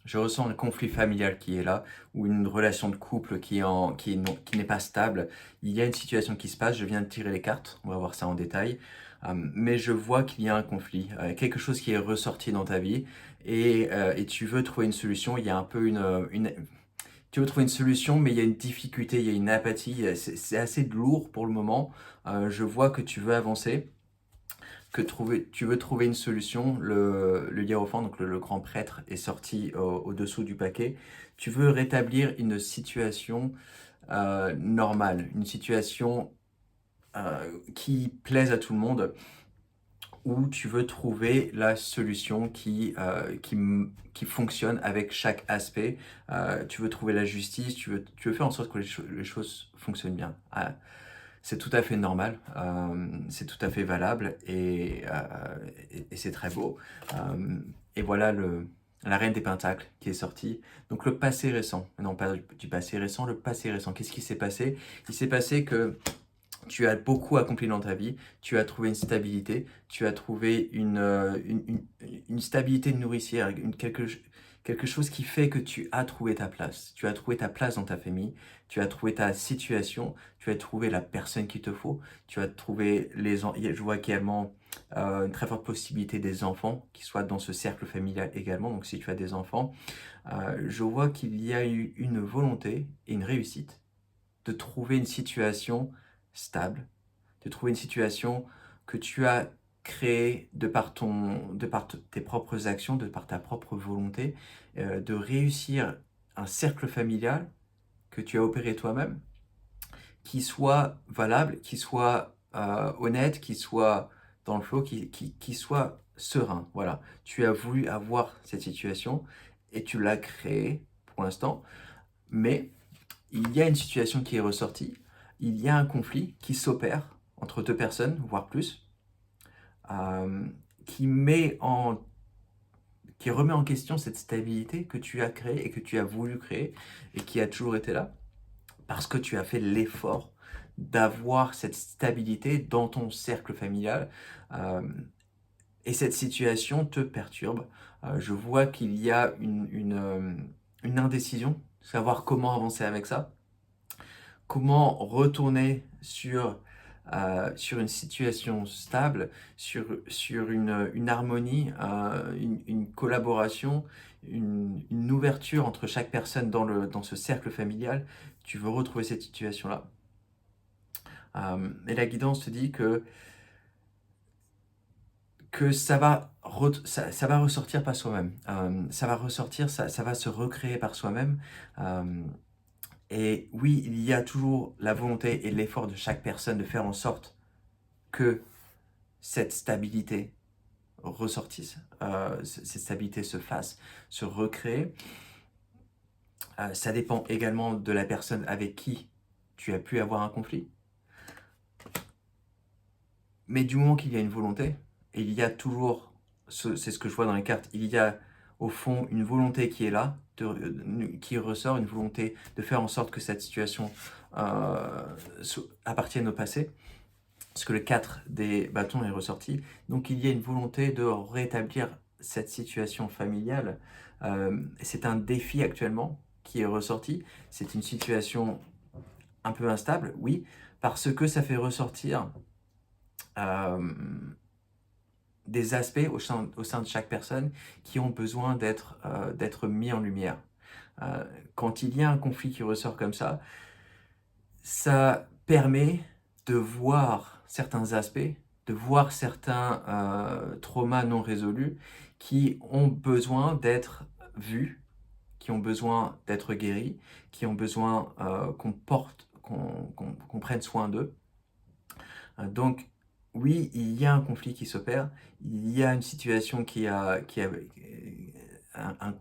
Je ressens un conflit familial qui est là, ou une relation de couple qui n'est pas stable. Il y a une situation qui se passe, je viens de tirer les cartes, on va voir ça en détail. Mais je vois qu'il y a un conflit, quelque chose qui est ressorti dans ta vie, et tu veux trouver une solution. Il y a un peu tu veux trouver une solution, mais il y a une difficulté, il y a une apathie. C'est assez lourd pour le moment. Je vois que tu veux avancer, tu veux trouver une solution. Le hiérophant, donc le grand prêtre, est sorti au-dessous du paquet. Tu veux rétablir une situation normale, une situation qui plaise à tout le monde, où tu veux trouver la solution qui fonctionne avec chaque aspect. Tu veux trouver la justice, tu veux faire en sorte que les choses fonctionnent bien. C'est tout à fait normal, c'est tout à fait valable, et c'est très beau. Et voilà la reine des pentacles qui est sortie. Donc le passé récent, non pas du passé récent, le passé récent. Qu'est-ce qui s'est passé? Il s'est passé que tu as beaucoup accompli dans ta vie, tu as trouvé une stabilité, tu as trouvé une stabilité nourricière, quelque chose qui fait que tu as trouvé ta place. Tu as trouvé ta place dans ta famille, tu as trouvé ta situation, tu as trouvé la personne qu'il te faut, tu as trouvé je vois également une très forte possibilité des enfants qui soient dans ce cercle familial également. Donc si tu as des enfants, je vois qu'il y a eu une volonté et une réussite de trouver une situation stable, de trouver une situation que tu as créée de par tes propres actions, de par ta propre volonté, de réussir un cercle familial que tu as opéré toi-même, qui soit valable, qui soit honnête, qui soit dans le flow, qui soit serein. Voilà, tu as voulu avoir cette situation et tu l'as créée pour l'instant, mais il y a une situation qui est ressortie, il y a un conflit qui s'opère entre deux personnes, voire plus, euh, qui met en, qui remet en question cette stabilité que tu as créée et que tu as voulu créer et qui a toujours été là, parce que tu as fait l'effort d'avoir cette stabilité dans ton cercle familial. euh, et cette situation te perturbe. Je vois qu'il y a une indécision, savoir comment avancer avec ça. Comment retourner sur une situation stable, sur une harmonie, une collaboration, une ouverture entre chaque personne dans ce cercle familial. Tu veux retrouver cette situation-là. Et la guidance te dit que ça va ressortir par soi-même. Ça va ressortir, ça va se recréer par soi-même. Euh, Et oui, il y a toujours la volonté et l'effort de chaque personne de faire en sorte que cette stabilité ressortisse, cette stabilité se fasse, se recrée. Ça dépend également de la personne avec qui tu as pu avoir un conflit. Mais du moment qu'il y a une volonté, et il y a toujours, c'est ce que je vois dans les cartes, il y a au fond une volonté qui est là, qui ressort, une volonté de faire en sorte que cette situation appartienne au passé. Parce que le 4 des bâtons est ressorti. Donc il y a une volonté de rétablir cette situation familiale. C'est un défi actuellement qui est ressorti. C'est une situation un peu instable, oui, parce que ça fait ressortir euh, des aspects au sein de chaque personne qui ont besoin d'être mis en lumière. Quand il y a un conflit qui ressort comme ça permet de voir certains aspects, de voir certains traumas non résolus qui ont besoin d'être vus, qui ont besoin d'être guéris, qui ont besoin qu'on prenne soin d'eux. Donc, oui, il y a un conflit qui s'opère, il y a une situation un, un-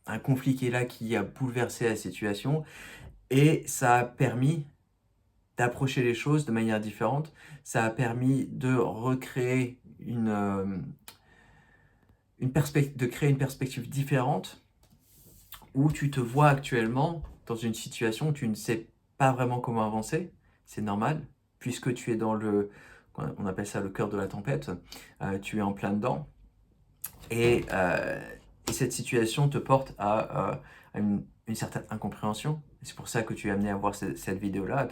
un conflit qui est là, qui a bouleversé la situation, et ça a permis d'approcher les choses de manière différente. Ça a permis de recréer de créer une perspective différente où tu te vois actuellement dans une situation où tu ne sais pas vraiment comment avancer. C'est normal, puisque tu es on appelle ça le cœur de la tempête. Tu es en plein dedans. Et Et cette situation te porte à une certaine incompréhension. C'est pour ça que tu es amené à voir cette vidéo-là,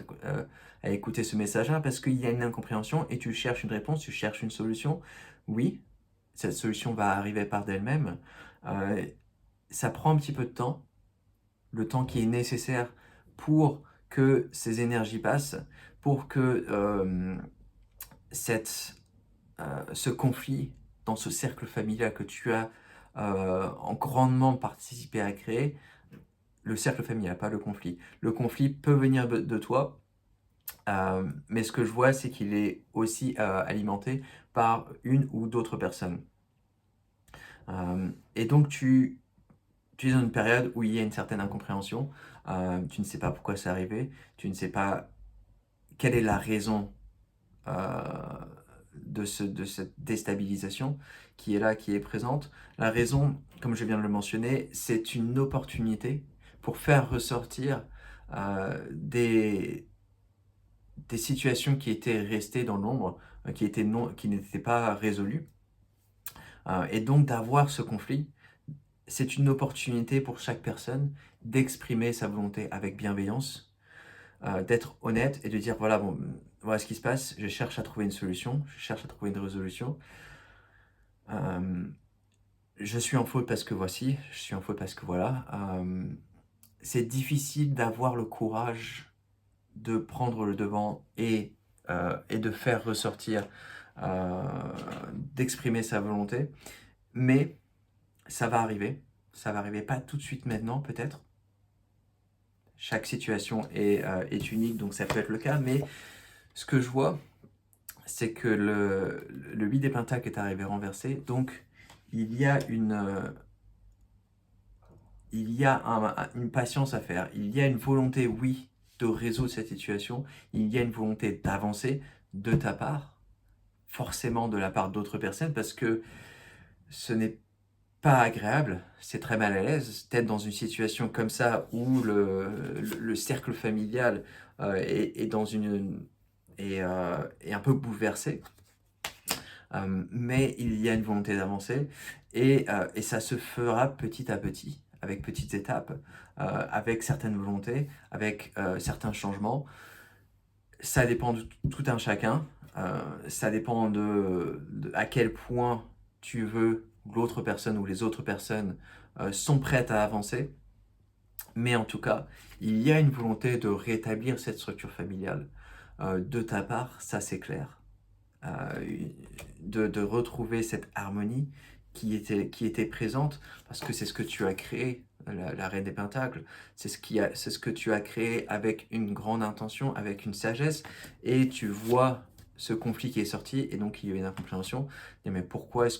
à écouter ce message-là, parce qu'il y a une incompréhension et tu cherches une réponse, tu cherches une solution. Oui, cette solution va arriver par d'elle-même. Euh, Ça prend un petit peu de temps, le temps qui est nécessaire pour que ces énergies passent, pour que ce conflit dans ce cercle familial que tu as en grandement participé à créer, le cercle familial, pas le conflit. Le conflit peut venir de toi, mais ce que je vois, c'est qu'il est aussi alimenté par une ou d'autres personnes. Et donc, tu es dans une période où il y a une certaine incompréhension. Tu ne sais pas pourquoi c'est arrivé. Tu ne sais pas quelle est la raison euh, de cette déstabilisation qui est là, qui est présente. La raison, comme je viens de le mentionner, c'est une opportunité pour faire ressortir des situations qui étaient restées dans l'ombre, qui n'étaient pas résolues. Et donc d'avoir ce conflit, c'est une opportunité pour chaque personne d'exprimer sa volonté avec bienveillance, d'être honnête et de dire voilà, bon, voilà ce qui se passe, je cherche à trouver une solution, je cherche à trouver une résolution. Euh, je suis en faute parce que voici, je suis en faute parce que voilà. C'est difficile d'avoir le courage de prendre le devant et de faire ressortir, euh, d'exprimer sa volonté, mais ça va arriver. Ça va arriver pas tout de suite maintenant, peut-être. Chaque situation est unique, donc ça peut être le cas, mais ce que je vois, c'est que le 8 des Pentacles est arrivé renversé, donc il y a une patience à faire, il y a une volonté, oui, de résoudre cette situation, il y a une volonté d'avancer de ta part, forcément de la part d'autres personnes, parce que ce n'est pas agréable, c'est très mal à l'aise d'être dans une situation comme ça où le cercle familial est dans est un peu bouleversé. Mais il y a une volonté d'avancer et ça se fera petit à petit, avec petites étapes, avec certaines volontés, avec certains changements. Ça dépend de tout un chacun, ça dépend de à quel point tu veux l'autre personne ou les autres personnes sont prêtes à avancer. Mais en tout cas, il y a une volonté de rétablir cette structure familiale. De ta part, ça c'est clair. De retrouver cette harmonie qui était présente, parce que c'est ce que tu as créé, la Reine des Pentacles, c'est ce que tu as créé avec une grande intention, avec une sagesse, et tu vois ce conflit qui est sorti, et donc il y a une incompréhension. Mais pourquoi est-ce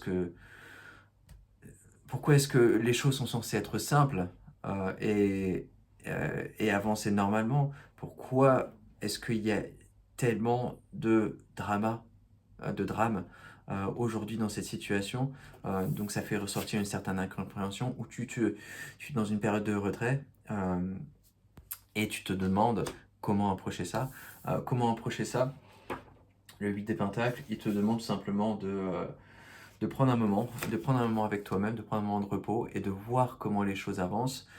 que les choses sont censées être simples euh, et, et avancer normalement? Pourquoi est-ce qu'il y a tellement de drame aujourd'hui dans cette situation? Donc ça fait ressortir une certaine incompréhension où tu es dans une période de retrait et tu te demandes comment approcher ça. Comment approcher ça? Le 8 des Pentacles, il te demande simplement de prendre un moment avec toi-même, de prendre un moment de repos et de voir comment les choses avancent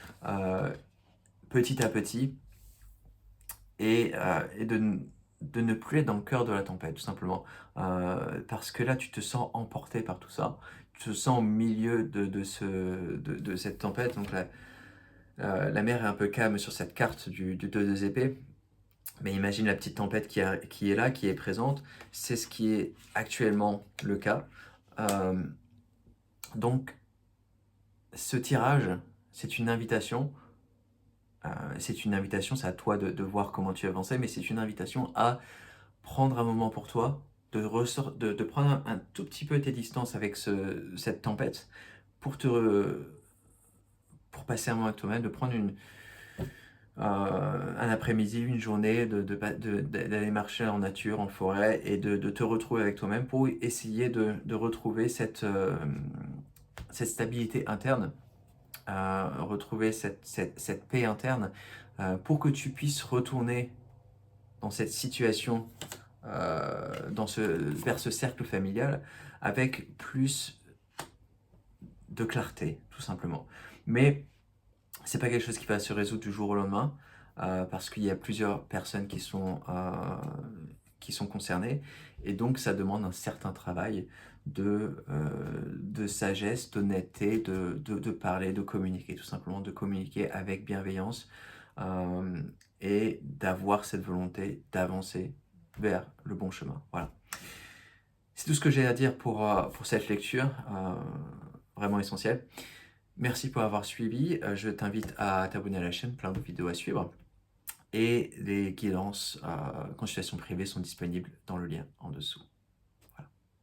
petit à petit et de ne plus être dans le cœur de la tempête, tout simplement. Parce que là, tu te sens emporté par tout ça. Tu te sens au milieu de cette tempête. Donc la mer est un peu calme sur cette carte du 2 épées. Mais imagine la petite tempête qui est là, qui est présente. C'est ce qui est actuellement le cas. Euh, donc, ce tirage, c'est une invitation. C'est à toi de voir comment tu avances, mais c'est une invitation à prendre un moment pour toi, de prendre un tout petit peu tes distances avec cette tempête pour pour passer un moment avec toi-même, de prendre un après-midi, une journée, d'aller marcher en nature, en forêt et de te retrouver avec toi-même pour essayer de retrouver cette stabilité interne, retrouver cette paix interne pour que tu puisses retourner dans cette situation, vers ce cercle familial avec plus de clarté, tout simplement. Mais c'est pas quelque chose qui va se résoudre du jour au lendemain, parce qu'il y a plusieurs personnes qui sont concernées, et donc ça demande un certain travail de sagesse, d'honnêteté, de parler, de communiquer, tout simplement, de communiquer avec bienveillance, euh, et d'avoir cette volonté d'avancer vers le bon chemin. Voilà. C'est tout ce que j'ai à dire pour cette lecture, vraiment essentielle. Merci pour avoir suivi. Je t'invite à t'abonner à la chaîne, plein de vidéos à suivre. Et les guidances, consultations privées sont disponibles dans le lien en dessous.